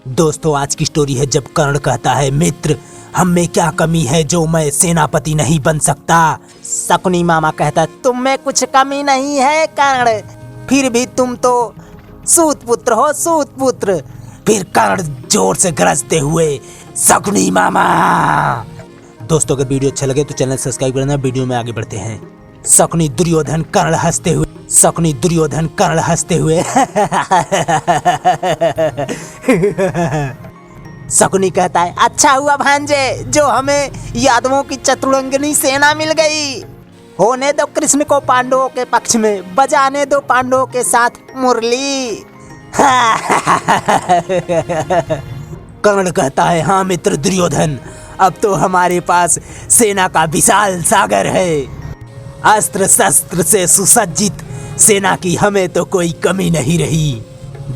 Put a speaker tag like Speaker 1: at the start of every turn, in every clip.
Speaker 1: दोस्तों आज की स्टोरी है जब कर्ण कहता है मित्र हम में क्या कमी है जो मैं सेनापति नहीं बन सकता। शकुनी मामा कहता है तुम में कुछ कमी नहीं है कर्ण, फिर भी तुम तो सूत पुत्र हो सूत पुत्र। फिर कर्ण जोर से गरजते हुए शकुनी मामा। दोस्तों अगर वीडियो अच्छा लगे तो चैनल सब्सक्राइब करना। वीडियो में आगे बढ़ते हैं। शकुनी दुर्योधन कर्ण हंसते हुए शकुनी कहता है अच्छा हुआ भांजे जो हमें यादवों की चतुरंगनी सेना मिल गई। होने दो कृष्ण को पांडवों के पक्ष में, बजाने दो पांडवों के साथ मुरली। कर्ण कहता है हाँ मित्र दुर्योधन, अब तो हमारे पास सेना का विशाल सागर है। अस्त्र शस्त्र से सुसज्जित सेना की हमें तो कोई कमी नहीं रही।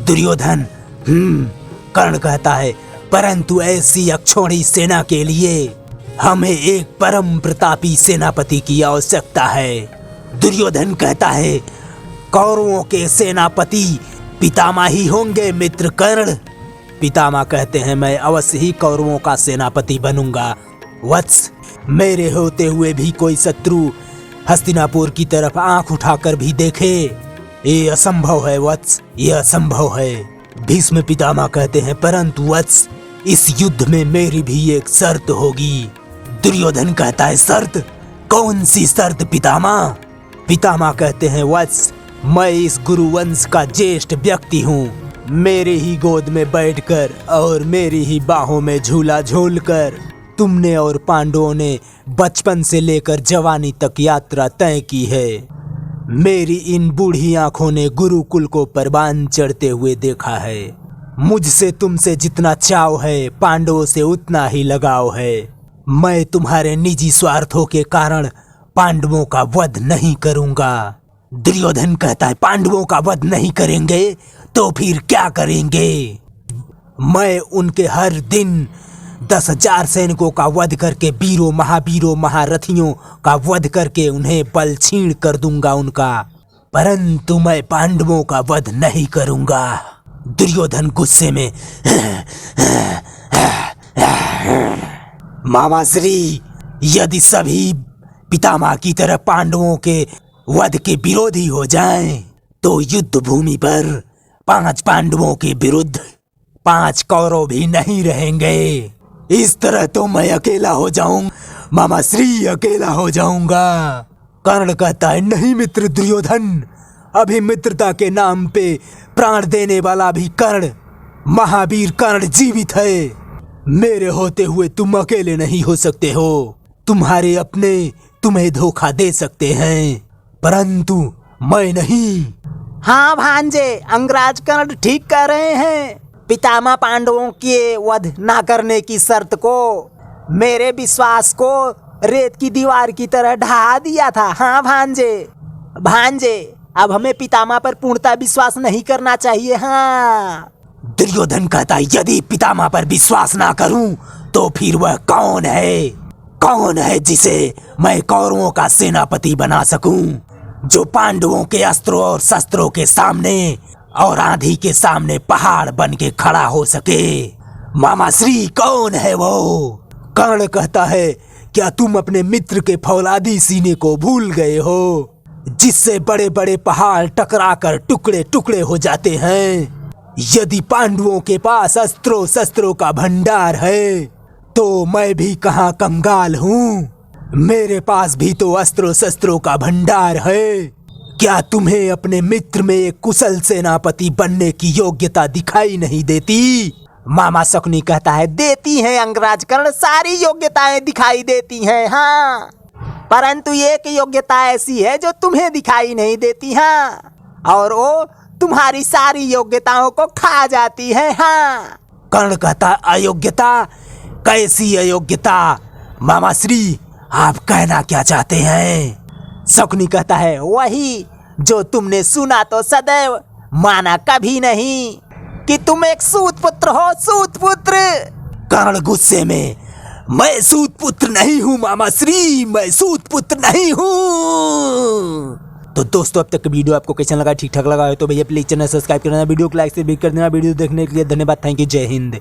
Speaker 1: दुर्योधन कर्ण कहता है परंतु ऐसी अक्षौणी सेना के लिए हमें एक परम प्रतापी सेनापति की आवश्यकता है। दुर्योधन कहता है कौरवों के सेनापति पितामह ही होंगे मित्र कर्ण। पितामह कहते हैं मैं अवश्य ही कौरवों का सेनापति बनूंगा वत्स। मेरे होते हुए भी कोई शत्रु हस्तिनापुर की तरफ आंख उठाकर भी देखे, ये असंभव है वत्स, ये असंभव है। भीष्म पितामह कहते हैं परंतु वत्स इस युद्ध में मेरी भी एक शर्त होगी। दुर्योधन कहता है शर्त? कौन सी शर्त पितामह? पितामह कहते हैं वत्स मैं इस गुरुवंश का ज्येष्ठ व्यक्ति हूँ। मेरे ही गोद में बैठकर और मेरी ही बाहों में झूला झूलकर तुमने और पांडवों ने बचपन से लेकर जवानी तक यात्रा तय की है। मेरी इन बूढ़ी आंखों ने गुरुकुल को परवान चढ़ते हुए देखा है। मुझसे तुमसे जितना चाव है पांडवों से उतना ही लगाव है। मैं तुम्हारे निजी स्वार्थों के कारण पांडवों का वध नहीं करूंगा। दुर्योधन कहता है पांडवों का वध नहीं करेंगे तो फिर क्या करेंगे? मैं उनके हर दिन 10,000 सैनिकों का वध करके वीरों महारथियों का वध करके उन्हें बल छीण कर दूंगा उनका, परंतु मैं पांडवों का वध नहीं करूंगा। दुर्योधन गुस्से में मामा श्री यदि सभी पितामह की तरह पांडवों के वध के विरोधी हो जाएं तो युद्ध भूमि पर 5 पांडवों के विरुद्ध 5 कौरव भी नहीं रहेंगे। इस तरह तो मैं अकेला हो जाऊं मामा श्री, अकेला हो जाऊंगा। कर्ण कहता है नहीं मित्र दुर्योधन, अभी मित्रता के नाम पे प्राण देने वाला भी कर्ण, महावीर कर्ण जीवित है। मेरे होते हुए तुम अकेले नहीं हो सकते हो। तुम्हारे अपने तुम्हें धोखा दे सकते हैं परंतु मैं नहीं। हाँ भांजे, अंगराज कर्ण ठीक कह रहे हैं। पितामह पांडवों के वध ना करने की शर्त को, मेरे विश्वास को रेत की दीवार की तरह ढहा दिया था। हाँ भांजे अब हमें पितामह पर पूर्णतः विश्वास नहीं करना चाहिए। हाँ दुर्योधन कहता है यदि पितामह पर विश्वास ना करूं तो फिर वह कौन है जिसे मैं कौरवों का सेनापति बना सकूं, जो पांडवों के अस्त्रों और शस्त्रों के सामने और आंधी के सामने पहाड़ बन के खड़ा हो सके। मामा श्री कौन है वो? कर्ण कहता है क्या तुम अपने मित्र के फौलादी सीने को भूल गए हो, जिससे बड़े बड़े पहाड़ टकरा कर टुकड़े टुकड़े हो जाते हैं? यदि पांडवों के पास अस्त्रों शस्त्रों का भंडार है तो मैं भी कहाँ कंगाल हूँ, मेरे पास भी तो अस्त्रों शस्त्रों का भंडार है। क्या तुम्हें अपने मित्र में एक कुशल सेनापति बनने की योग्यता दिखाई नहीं देती? मामा शकुनी कहता है देती है अंगराज कर्ण, सारी योग्यताएं दिखाई देती हैं। हाँ परंतु एक योग्यता ऐसी है जो तुम्हें दिखाई नहीं देती। हाँ और वो तुम्हारी सारी योग्यताओं को खा जाती है। हाँ कर्ण कहता अयोग्यता? कैसी अयोग्यता मामा श्री, आप कहना क्या चाहते हैं? शकुनी कहता है वही जो तुमने सुना तो सदैव माना कभी नहीं, कि तुम एक सूत पुत्र हो, सूत पुत्र। कर्ण गुस्से में मैं सूत पुत्र नहीं हूँ मामा श्री, मैं सूत पुत्र नहीं हूँ। तो दोस्तों अब तक का वीडियो आपको कैसा लगा, ठीक ठाक लगा है तो भैया प्लीज चैनल सब्सक्राइब करना, वीडियो को लाइक से भी कर देना। वीडियो देखने के लिए धन्यवाद, थैंक यू, जय हिंद।